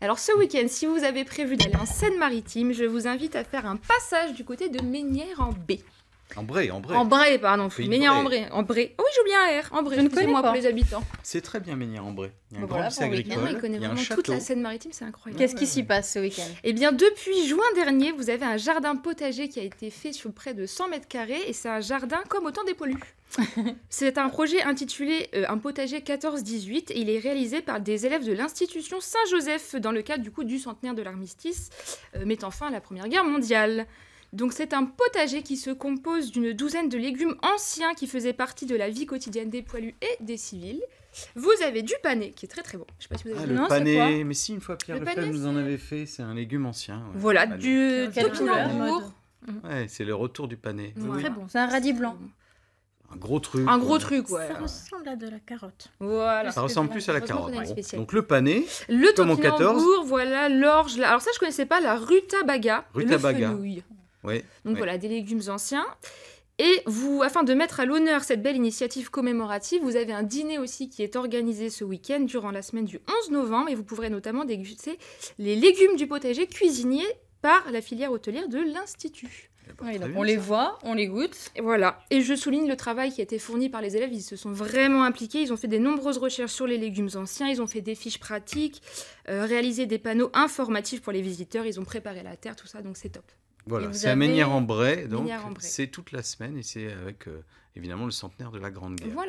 Alors ce week-end, si vous avez prévu d'aller en Seine-Maritime, je vous invite à faire un passage du côté de Mesnières-en-Bray. En Bray. En Bray, pardon. Mesnières-en-Bray. En Bray. Oh oui, j'oublie un R. En Bray, Je ne connais excusez-moi pas. pour les habitants. C'est très bien Mesnières-en-Bray. Il y a un Voilà, grand lycée pour le week-end. agricole, Il connaît il y a un vraiment toute château. la Seine-Maritime, c'est incroyable. Qu'est-ce qui s'y passe ce week-end? Eh bien, depuis juin dernier, vous avez un jardin potager qui a été fait sur près de 100 mètres carrés et c'est un jardin comme au temps des poilus. C'est un projet intitulé Un potager 14-18 et il est réalisé par des élèves de l'institution Saint-Joseph dans le cadre du centenaire de l'armistice mettant fin à la Première Guerre mondiale. Donc c'est un potager qui se compose d'une douzaine de légumes anciens qui faisaient partie de la vie quotidienne des poilus et des civils. Vous avez du panais qui est très très bon. Je sais pas si vous avez Ah, vu. Non, le c'est quoi? panais, mais si, une fois Pierre Le Lefebvre panais, nous en c'est- avait fait, c'est un légume ancien. Ouais. Voilà, Panais. du Quelle couleur? topinambour. Ouais, c'est le retour du panais. Ouais. Très bon, c'est un radis blanc. Un gros truc. Un gros truc, ouais. Ça ressemble à de la carotte. Voilà. Ça ressemble plus à la Heureusement carotte. qu'on a une Bon. spéciale. Donc le panais, Le Comme en 14. topinambour, voilà, l'orge. Alors ça, je connaissais pas, la rutabaga. Rutabaga. Le fenouil. ouais. Donc ouais. voilà, des légumes anciens. Et vous, afin de mettre à l'honneur cette belle initiative commémorative, vous avez un dîner aussi qui est organisé ce week-end durant la semaine du 11 novembre et vous pourrez notamment déguster les légumes du potager cuisinés par la filière hôtelière de l'Institut. Eh ben, Oui, très donc bien, on les ça. voit, on les goûte. Et voilà. Et je souligne le travail qui a été fourni par les élèves. Ils se sont vraiment impliqués. Ils ont fait des nombreuses recherches sur les légumes anciens. Ils ont fait des fiches pratiques, réalisé des panneaux informatifs pour les visiteurs. Ils ont préparé la terre, tout ça. Donc c'est top. Et Voilà, vous c'est à avez- Mesnières-en-Bray, donc Mesnières-en-Bray. c'est toute la semaine et c'est avec évidemment le centenaire de la Grande Guerre. Voilà.